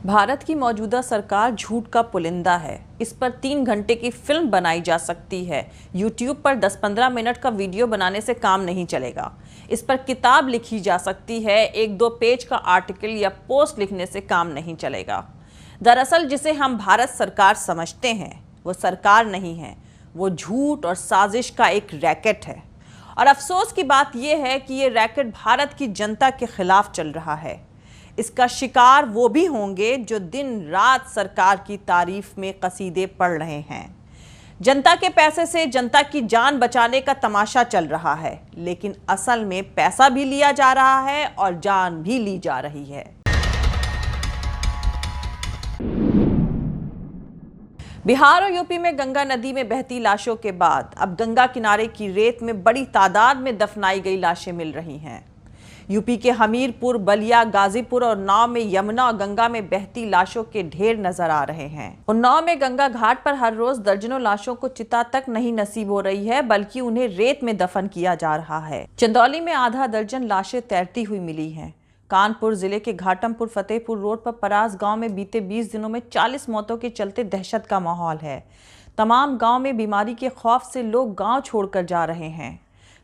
भारत की मौजूदा सरकार झूठ का पुलिंदा है। इस पर 3 घंटे की फिल्म बनाई जा सकती है। यूट्यूब पर 10-15 मिनट का वीडियो बनाने से काम नहीं चलेगा। इस पर किताब लिखी जा सकती है, 1-2 पेज का आर्टिकल या पोस्ट लिखने से काम नहीं चलेगा। दरअसल जिसे हम भारत सरकार समझते हैं वो सरकार नहीं है, वो झूठ और साजिश का एक रैकेट है। और अफसोस की बात यह है कि ये रैकेट भारत की जनता के खिलाफ चल रहा है। इसका शिकार वो भी होंगे जो दिन रात सरकार की तारीफ में कसीदे पढ़ रहे हैं। जनता के पैसे से जनता की जान बचाने का तमाशा चल रहा है, लेकिन असल में पैसा भी लिया जा रहा है और जान भी ली जा रही है। बिहार और यूपी में गंगा नदी में बहती लाशों के बाद अब गंगा किनारे की रेत में बड़ी तादाद में दफनाई गई लाशें मिल रही हैं। यूपी के हमीरपुर, बलिया, गाजीपुर और उन्नाव में यमुना और गंगा में बहती लाशों के ढेर नजर आ रहे हैं। उन्नाव में गंगा घाट पर हर रोज दर्जनों लाशों को चिता तक नहीं नसीब हो रही है, बल्कि उन्हें रेत में दफन किया जा रहा है। चंदौली में आधा दर्जन लाशें तैरती हुई मिली हैं। कानपुर जिले के घाटमपुर फतेहपुर रोड पर परास गांव में बीते 20 दिनों में 40 मौतों के चलते दहशत का माहौल है। तमाम गांव में बीमारी के खौफ से लोग गांव छोड़कर जा रहे हैं।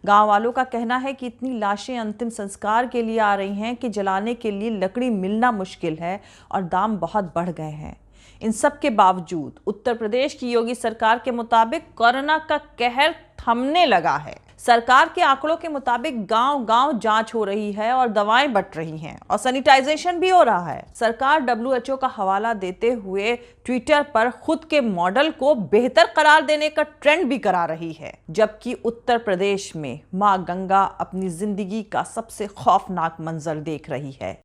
गांव वालों का कहना है कि इतनी लाशें अंतिम संस्कार के लिए आ रही हैं कि जलाने के लिए लकड़ी मिलना मुश्किल है और दाम बहुत बढ़ गए हैं। इन सब के बावजूद उत्तर प्रदेश की योगी सरकार के मुताबिक कोरोना का कहर थमने लगा है। सरकार के आंकड़ों के मुताबिक गांव-गांव जांच हो रही है और दवाएं बंट रही हैं और सैनिटाइजेशन भी हो रहा है। सरकार WHO का हवाला देते हुए ट्विटर पर खुद के मॉडल को बेहतर करार देने का ट्रेंड भी करा रही है, जबकि उत्तर प्रदेश में मां गंगा अपनी जिंदगी का सबसे खौफनाक मंजर देख रही है।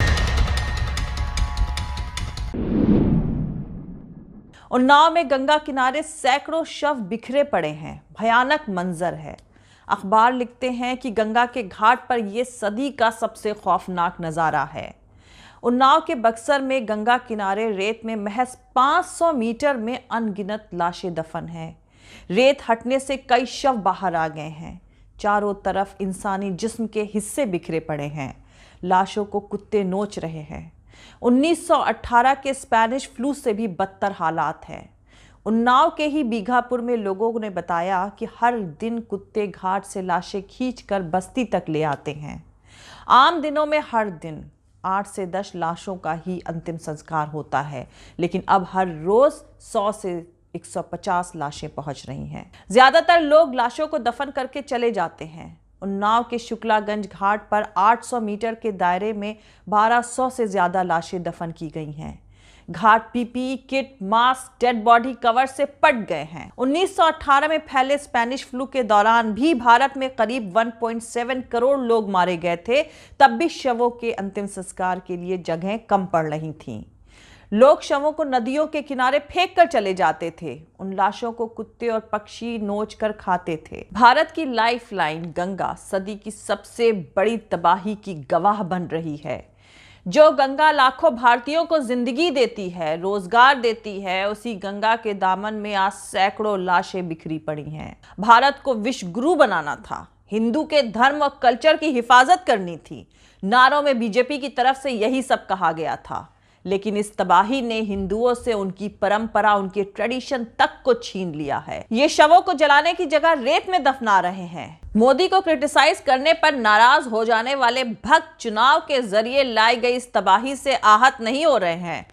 उन्नाव में गंगा किनारे सैकड़ों शव बिखरे पड़े हैं। भयानक मंजर है। अखबार लिखते हैं कि गंगा के घाट पर यह सदी का सबसे खौफनाक नज़ारा है। उन्नाव के बक्सर में गंगा किनारे रेत में महज 500 मीटर में अनगिनत लाशें दफन हैं। रेत हटने से कई शव बाहर आ गए हैं। चारों तरफ इंसानी जिस्म के हिस्से बिखरे पड़े हैं। लाशों को कुत्ते नोच रहे हैं। 1918 के स्पेनिश फ्लू से भी बदतर हालात हैं। उन्नाव के ही बीघापुर में लोगों ने बताया कि हर दिन कुत्ते घाट से लाशें खींचकर बस्ती तक ले आते हैं। आम दिनों में हर दिन 8 से 10 लाशों का ही अंतिम संस्कार होता है, लेकिन अब हर रोज 100 से 150 लाशें पहुंच रही हैं। ज्यादातर लोग लाशों को दफन करके चले जाते हैं। उन्नाव के शुक्लागंज घाट पर 800 मीटर के दायरे में 1200 से ज्यादा लाशें दफन की गई हैं। घाट PPE kit, mask, dead body cover से पट गए हैं। 1918 में फैले स्पेनिश फ्लू के दौरान भी भारत में करीब 1.7 करोड़ लोग मारे गए थे। तब भी शवों के अंतिम संस्कार के लिए जगहें कम पड़ रही थीं। लोग शवों को नदियों के किनारे फेंक कर चले जाते थे। उन लाशों को कुत्ते और पक्षी नोच कर खाते थे। भारत की लाइफलाइन गंगा सदी की सबसे बड़ी तबाही की गवाह बन रही है। जो गंगा लाखों भारतीयों को जिंदगी देती है, रोजगार देती है, उसी गंगा के दामन में आज सैकड़ों लाशें बिखरी पड़ी हैं। भारत को विश्व गुरु बनाना था, हिंदू के धर्म और कल्चर की हिफाजत करनी थी। नारों में बीजेपी की तरफ से यही सब कहा गया था, लेकिन इस तबाही ने हिंदुओं से उनकी परंपरा, उनके ट्रेडिशन तक को छीन लिया है। ये शवों को जलाने की जगह रेत में दफना रहे हैं। मोदी को क्रिटिसाइज करने पर नाराज हो जाने वाले भक्त चुनाव के जरिए लाई गई इस तबाही से आहत नहीं हो रहे हैं।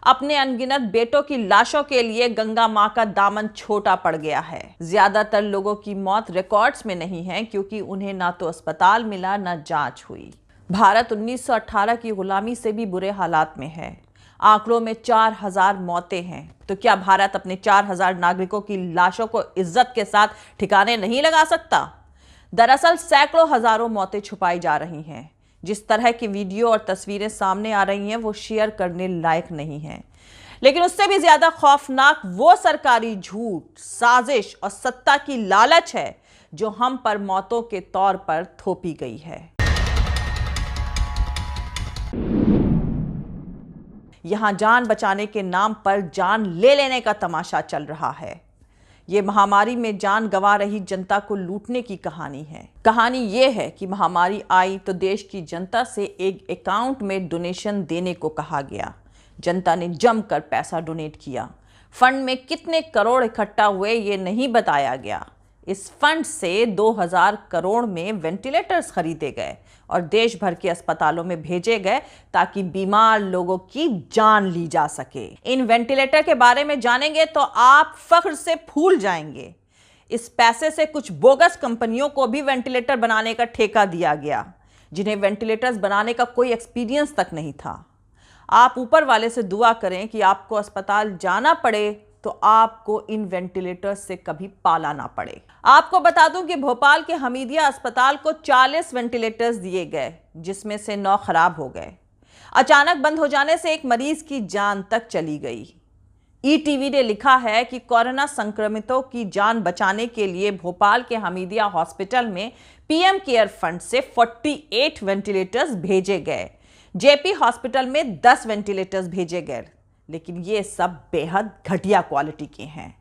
अपने अनगिनत बेटों की लाशों के लिए गंगा मां का दामन छोटा पड़ गया है। ज्यादातर लोगों की मौत रिकॉर्ड्स में नहीं है, क्योंकि उन्हें ना तो अस्पताल मिला, ना जांच हुई। भारत 1918 की गुलामी से भी बुरे हालात में है। आंकड़ों में 4000 मौतें हैं। तो क्या भारत अपने 4000 नागरिकों की लाशों को इज्जत के साथ ठिकाने नहीं लगा सकता? दरअसल सैकड़ों हजारों मौतें छुपाई जा रही हैं। जिस तरह की वीडियो और तस्वीरें सामने आ रही हैं वो शेयर करने लायक नहीं है। लेकिन उससे भी ज्यादा खौफनाक वो सरकारी झूठ, साजिश और सत्ता की लालच है जो हम पर मौतों के तौर पर थोपी गई है। यहां जान बचाने के नाम पर जान ले लेने का तमाशा चल रहा है। ये महामारी में जान गंवा रही जनता को लूटने की कहानी है। कहानी ये है कि महामारी आई तो देश की जनता से एक अकाउंट में डोनेशन देने को कहा गया, जनता ने जमकर पैसा डोनेट किया। फंड में कितने करोड़ इकट्ठा हुए ये नहीं बताया गया। इस फंड से 2000 करोड़ में वेंटिलेटर्स खरीदे गए और देश भर के अस्पतालों में भेजे गए ताकि बीमार लोगों की जान ली जा सके। इन वेंटिलेटर के बारे में जानेंगे तो आप फख्र से फूल जाएंगे। इस पैसे से कुछ बोगस कंपनियों को भी वेंटिलेटर बनाने का ठेका दिया गया, जिन्हें वेंटिलेटर्स बनाने का कोई एक्सपीरियंस तक नहीं था। आप ऊपर वाले से दुआ करें कि आपको अस्पताल जाना पड़े तो आपको इन वेंटिलेटर्स से कभी पाला ना पड़े। आपको बता दूं कि भोपाल के हमीदिया अस्पताल को 40 वेंटिलेटर्स दिए गए, जिसमें से 9 खराब हो गए। अचानक बंद हो जाने से एक मरीज की जान तक चली गई। ईटीवी ने लिखा है कि कोरोना संक्रमितों की जान बचाने के लिए भोपाल के हमीदिया हॉस्पिटल में पीएम केयर फंड से 48 वेंटिलेटर्स भेजे गए। जेपी हॉस्पिटल में 10 वेंटिलेटर्स भेजे गए, लेकिन ये सब बेहद घटिया क्वालिटी के हैं।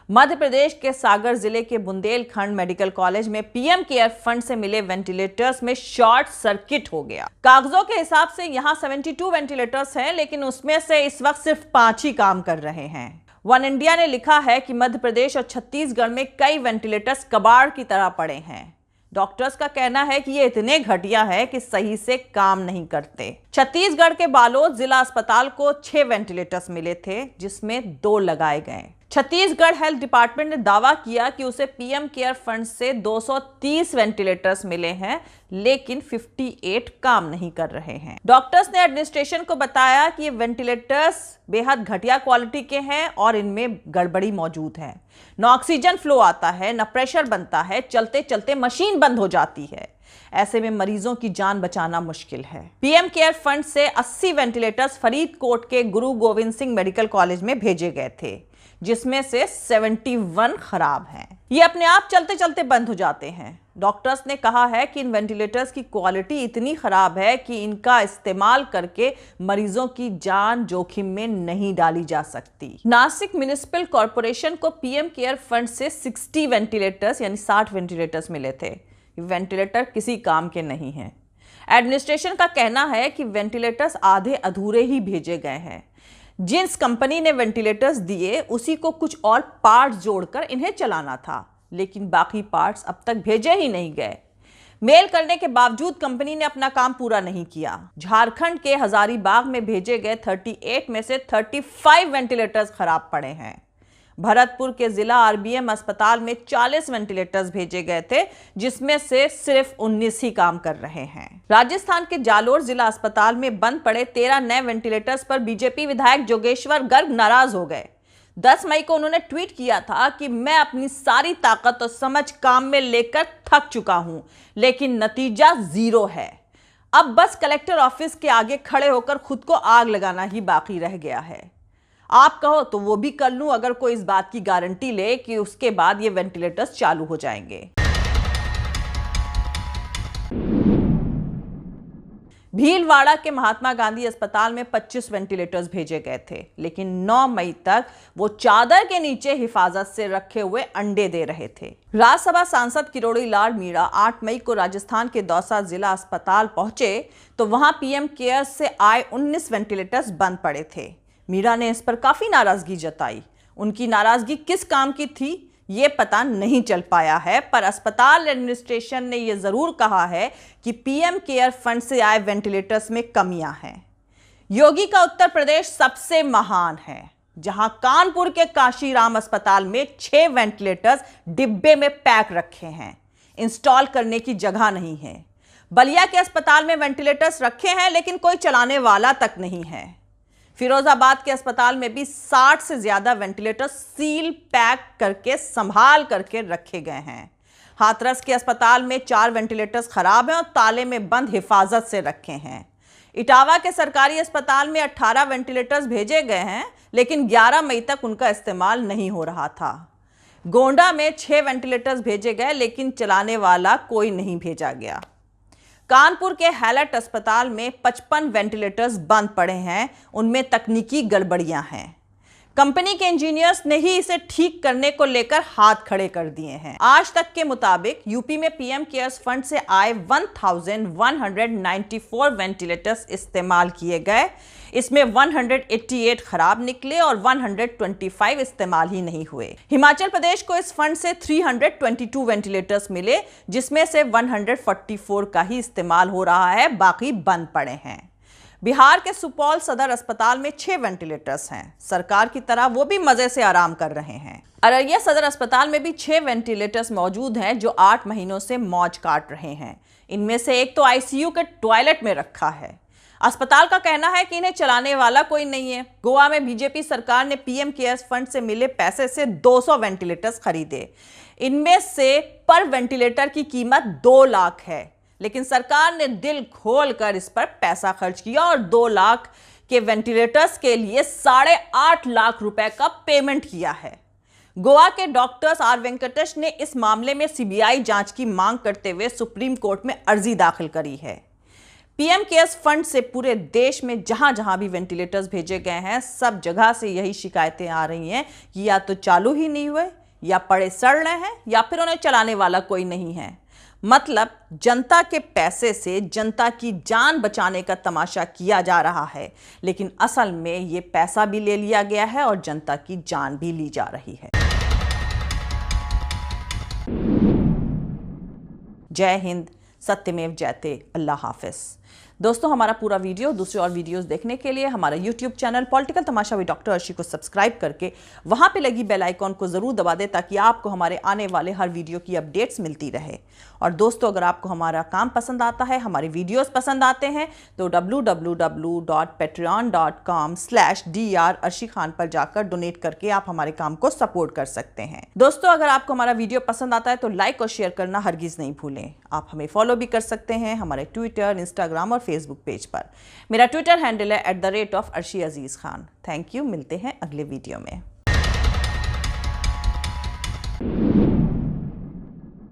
मध्य प्रदेश के सागर जिले के बुंदेलखंड मेडिकल कॉलेज में पीएम केयर फंड से मिले वेंटिलेटर्स में शॉर्ट सर्किट हो गया। कागजों के हिसाब से यहां 72 वेंटिलेटर्स हैं, लेकिन उसमें से इस वक्त सिर्फ 5 ही काम कर रहे हैं। वन इंडिया ने लिखा है कि मध्य प्रदेश और छत्तीसगढ़ में कई वेंटिलेटर्स कबाड़ की तरह पड़े हैं। डॉक्टर्स का कहना है कि ये इतने घटिया है कि सही से काम नहीं करते। छत्तीसगढ़ के बालोद जिला अस्पताल को 6 वेंटिलेटर्स मिले थे, जिसमें 2 लगाए गए। छत्तीसगढ़ हेल्थ डिपार्टमेंट ने दावा किया कि उसे पीएम केयर फंड से 230 वेंटिलेटर्स मिले हैं, लेकिन 58 काम नहीं कर रहे हैं। डॉक्टर्स ने एडमिनिस्ट्रेशन को बताया कि ये वेंटिलेटर्स बेहद घटिया क्वालिटी के हैं और इनमें गड़बड़ी मौजूद है। न ऑक्सीजन फ्लो आता है, न प्रेशर बनता है, चलते चलते मशीन बंद हो जाती है। ऐसे में मरीजों की जान बचाना मुश्किल है। पीएम केयर फंड से 80 वेंटिलेटर्स फरीदकोट के गुरु गोविंद सिंह मेडिकल कॉलेज में भेजे गए थे, जिसमें से 71 खराब हैं। ये अपने आप चलते चलते बंद हो जाते हैं। डॉक्टर्स ने कहा है कि इन वेंटिलेटर्स की क्वालिटी इतनी खराब है कि इनका इस्तेमाल करके मरीजों की जान जोखिम में नहीं डाली जा सकती। नासिक म्युनिसिपल कॉर्पोरेशन को पीएम केयर फंड से 60 वेंटिलेटर्स यानी 60 वेंटिलेटर्स मिले थे। वेंटिलेटर किसी काम के नहीं हैं। एडमिनिस्ट्रेशन का कहना है कि वेंटिलेटर्स आधे अधूरे ही भेजे गए हैं। जिस कंपनी ने वेंटिलेटर्स दिए उसी को कुछ और पार्ट्स जोड़कर इन्हें चलाना था, लेकिन बाकी पार्ट्स अब तक भेजे ही नहीं गए। मेल करने के बावजूद कंपनी ने अपना काम पूरा नहीं किया। झारखंड के हजारीबाग में भेजे गए 38 में से 35 वेंटिलेटर्स खराब पड़े हैं। भरतपुर के जिला आरबीएम अस्पताल में 40 वेंटिलेटर्स भेजे गए थे, जिसमें से सिर्फ 19 ही काम कर रहे हैं। राजस्थान के जालोर जिला अस्पताल में बंद पड़े 13 नए वेंटिलेटर्स पर बीजेपी विधायक जोगेश्वर गर्ग नाराज हो गए। 10 मई को उन्होंने ट्वीट किया था कि मैं अपनी सारी ताकत और समझ काम में लेकर थक चुका हूं, लेकिन नतीजा 0 है। अब बस कलेक्टर ऑफिस के आगे खड़े होकर खुद को आग लगाना ही बाकी रह गया है। आप कहो तो वो भी कर लूं, अगर कोई इस बात की गारंटी ले कि उसके बाद ये वेंटिलेटर्स चालू हो जाएंगे। भीलवाड़ा के महात्मा गांधी अस्पताल में 25 वेंटिलेटर्स भेजे गए थे, लेकिन 9 मई तक वो चादर के नीचे हिफाजत से रखे हुए अंडे दे रहे थे। राज्यसभा सांसद किरोड़ी लाल मीणा 8 मई को राजस्थान के दौसा जिला अस्पताल पहुंचे तो वहां पीएम केयर से आए 19 वेंटिलेटर्स बंद पड़े थे। मीणा ने इस पर काफी नाराजगी जताई। उनकी नाराजगी किस काम की थी ये पता नहीं चल पाया है, पर अस्पताल एडमिनिस्ट्रेशन ने यह जरूर कहा है कि पीएम केयर फंड से आए वेंटिलेटर्स में कमियां हैं। योगी का उत्तर प्रदेश सबसे महान है, जहां कानपुर के काशीराम अस्पताल में 6 वेंटिलेटर्स डिब्बे में पैक रखे हैं, इंस्टॉल करने की जगह नहीं है। बलिया के अस्पताल में वेंटिलेटर्स रखे हैं, लेकिन कोई चलाने वाला तक नहीं है। फिरोजाबाद के अस्पताल में भी 60 से ज्यादा वेंटिलेटर सील पैक करके संभाल करके रखे गए हैं। हाथरस के अस्पताल में 4 वेंटिलेटर्स खराब हैं और ताले में बंद हिफाजत से रखे हैं। इटावा के सरकारी अस्पताल में 18 वेंटिलेटर्स भेजे गए हैं, लेकिन 11 मई तक उनका इस्तेमाल नहीं हो रहा था। गोंडा में 6 वेंटिलेटर्स भेजे गए, लेकिन चलाने वाला कोई नहीं भेजा गया। कानपुर के हैलट अस्पताल में 55 वेंटिलेटर्स बंद पड़े हैं, उनमें तकनीकी गड़बड़ियां हैं। कंपनी के इंजीनियर्स ने ही इसे ठीक करने को लेकर हाथ खड़े कर दिए हैं। आज तक के मुताबिक यूपी में पीएम केयर्स फंड से आए 1194 वेंटिलेटर्स इस्तेमाल किए गए। इसमें 188 खराब निकले और 125 इस्तेमाल ही नहीं हुए। हिमाचल प्रदेश को इस फंड से 322 वेंटिलेटर्स मिले, जिसमें से 144 का ही इस्तेमाल हो रहा है, बाकी बंद पड़े हैं। बिहार के सुपौल सदर अस्पताल में 6 वेंटिलेटर्स हैं। सरकार की तरह वो भी मजे से आराम कर रहे हैं। अररिया सदर अस्पताल में भी 6 वेंटिलेटर्स मौजूद हैं, जो 8 महीनों से मौज काट रहे हैं। इनमें से एक तो आईसीयू के टॉयलेट में रखा है। अस्पताल का कहना है कि इन्हें चलाने वाला कोई नहीं है। गोवा में बीजेपी सरकार ने पीएम केयर्स फंड से मिले पैसे से 200 वेंटिलेटर्स खरीदे। इनमें से पर वेंटिलेटर की कीमत 2 लाख है, लेकिन सरकार ने दिल खोल कर इस पर पैसा खर्च किया और 2 लाख के वेंटिलेटर्स के लिए 8.5 लाख रुपए का पेमेंट किया है। गोवा के डॉक्टर्स आर वेंकटेश ने इस मामले में सीबीआई जांच की मांग करते हुए सुप्रीम कोर्ट में अर्जी दाखिल करी है। पीएम केयर्स फंड से पूरे देश में जहां जहां भी वेंटिलेटर्स भेजे गए हैं, सब जगह से यही शिकायतें आ रही हैं कि या तो चालू ही नहीं हुए, या पड़े सड़ रहे हैं, या फिर उन्हें चलाने वाला कोई नहीं है। मतलब जनता के पैसे से जनता की जान बचाने का तमाशा किया जा रहा है, लेकिन असल में ये पैसा भी ले लिया गया है और जनता की जान भी ली जा रही है। जय हिंद, सत्यमेव जयते, अल्लाह हाफिज। दोस्तों, हमारा पूरा वीडियो, दूसरे और वीडियोस देखने के लिए हमारा YouTube channel political Tamasha with doctor Arshi को सब्सक्राइब करके वहां पे लगी बेल आइकॉन को जरूर दबा दें, ताकि आपको हमारे आने वाले हर वीडियो की अपडेट्स मिलती रहे। और दोस्तों, अगर आपको हमारा काम पसंद आता है, हमारे वीडियोस पसंद आते हैं, तो www.patreon.com/dr अर्शी खान पर जाकर डोनेट करके आप हमारे काम को सपोर्ट कर सकते हैं। दोस्तों, अगर आपको हमारा वीडियो पसंद आता है तो लाइक और शेयर करना हरगिज नहीं भूलें। आप हमें फॉलो भी कर सकते हैं हमारे ट्विटर, इंस्टाग्राम और फेसबुक पेज पर। मेरा ट्विटर हैंडल है @arshi Aziz Khan. Thank you. मिलते हैं अगले वीडियो में।